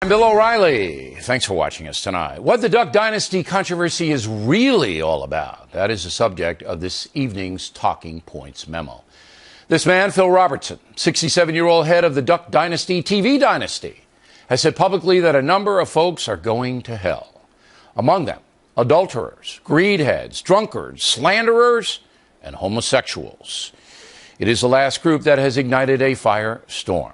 Bill O'Reilly. Thanks for watching us tonight. What the Duck Dynasty controversy is really all about, that is the subject of this evening's Talking Points memo. This man, Phil Robertson, 67-year-old head of the Duck Dynasty TV dynasty, has said publicly that a number of folks are going to hell. Among them, adulterers, greedheads, drunkards, slanderers, and homosexuals. It is the last group that has ignited a firestorm.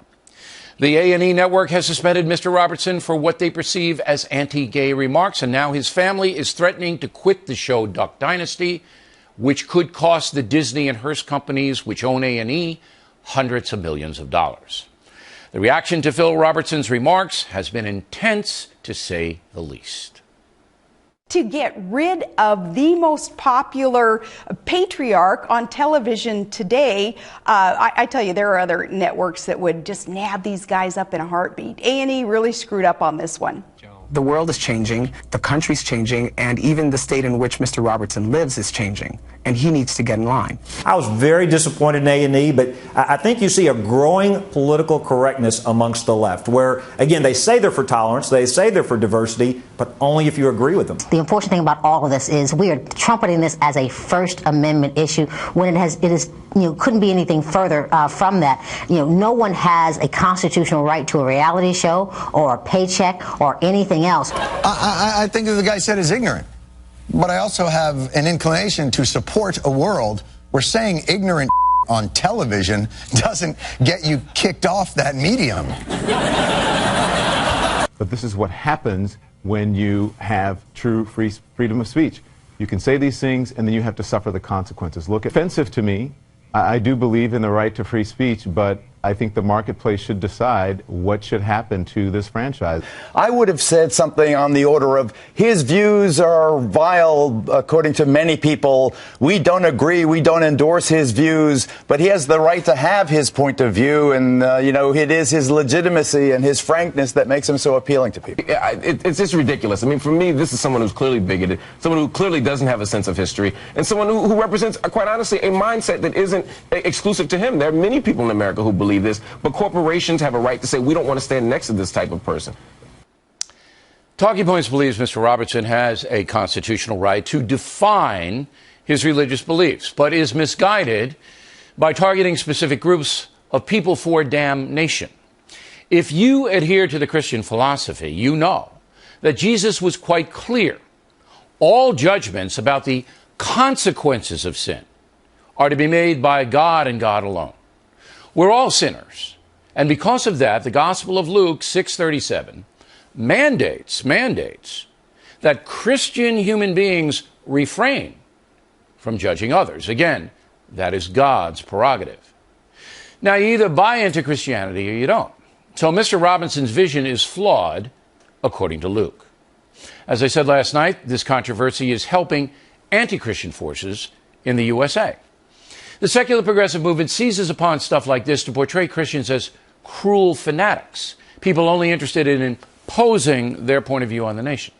The A&E network has suspended Mr. Robertson for what they perceive as anti-gay remarks, and now his family is threatening to quit the show Duck Dynasty, which could cost the Disney and Hearst companies, which own A&E, hundreds of millions of dollars. The reaction to Phil Robertson's remarks has been intense, to say the least. To get rid of the most popular patriarch on television today, I tell you, there are other networks that would just nab these guys up in a heartbeat. A&E really screwed up on this one. The world is changing, the country's changing, and even the state in which Mr. Robertson lives is changing, and he needs to get in line. I was very disappointed in A&E, but I think you see a growing political correctness amongst the left, where, again, they say they're for tolerance, they say they're for diversity, but only if you agree with them. The unfortunate thing about all of this is we are trumpeting this as a First Amendment issue when it is couldn't be anything further from that. No one has a constitutional right to a reality show or a paycheck or anything else. I think that the guy said is ignorant, but I also have an inclination to support a world where saying ignorant on television doesn't get you kicked off that medium. But this is what happens when you have true freedom of speech. You can say these things and then you have to suffer the consequences. Look, offensive to me. I do believe in the right to free speech, but I think the marketplace should decide what should happen to this franchise. I would have said something on the order of, his views are vile, according to many people. We don't agree. We don't endorse his views, but he has the right to have his point of view. And, it is his legitimacy and his frankness that makes him so appealing to people. It's just ridiculous. I mean, for me, this is someone who's clearly bigoted, someone who clearly doesn't have a sense of history, and someone who represents, quite honestly, a mindset that isn't exclusive to him. There are many people in America who believe this, but corporations have a right to say, we don't want to stand next to this type of person. Talking Points believes Mr. Robertson has a constitutional right to define his religious beliefs, but is misguided by targeting specific groups of people for damnation. If you adhere to the Christian philosophy, you know that Jesus was quite clear. All judgments about the consequences of sin are to be made by God and God alone. We're all sinners, and because of that, the Gospel of Luke 6:37 mandates that Christian human beings refrain from judging others. Again, that is God's prerogative. Now, you either buy into Christianity or you don't. So Mr. Robertson's vision is flawed, according to Luke. As I said last night, this controversy is helping anti-Christian forces in the USA. The secular progressive movement seizes upon stuff like this to portray Christians as cruel fanatics, people only interested in imposing their point of view on the nation.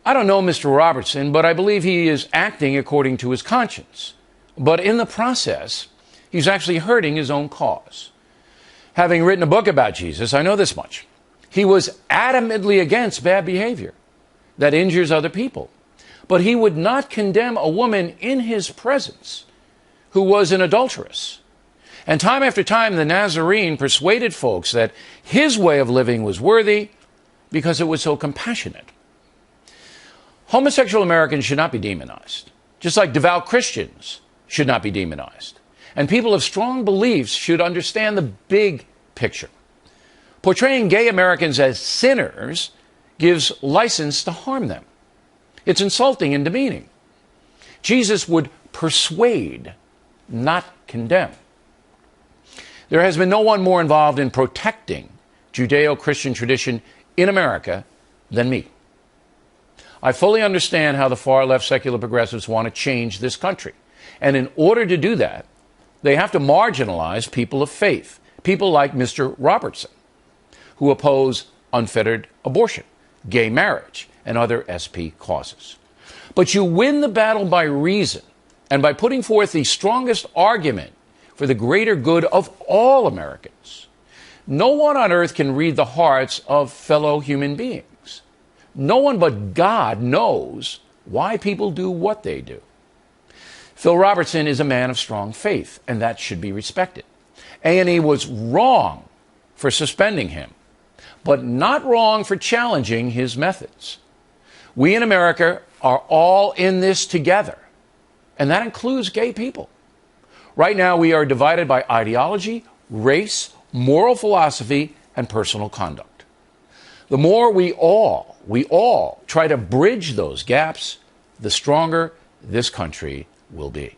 I don't know Mr. Robertson, but I believe he is acting according to his conscience. But in the process, he's actually hurting his own cause. Having written a book about Jesus, I know this much. He was adamantly against bad behavior that injures other people. But he would not condemn a woman in his presence who was an adulteress. And time after time, the Nazarene persuaded folks that his way of living was worthy because it was so compassionate. Homosexual Americans should not be demonized, just like devout Christians should not be demonized. And people of strong beliefs should understand the big picture. Portraying gay Americans as sinners gives license to harm them. It's insulting and demeaning. Jesus would persuade, not condemn. There has been no one more involved in protecting Judeo-Christian tradition in America than me. I fully understand how the far-left secular progressives want to change this country. And in order to do that, they have to marginalize people of faith, people like Mr. Robertson, who oppose unfettered abortion, gay marriage, and other SP causes. But you win the battle by reason and by putting forth the strongest argument for the greater good of all Americans. No one on earth can read the hearts of fellow human beings. No one but God knows why people do what they do. Phil Robertson is a man of strong faith, and that should be respected. A&E was wrong for suspending him, but not wrong for challenging his methods. We in America are all in this together, and that includes gay people. Right now, we are divided by ideology, race, moral philosophy, and personal conduct. The more we all try to bridge those gaps, the stronger this country will be.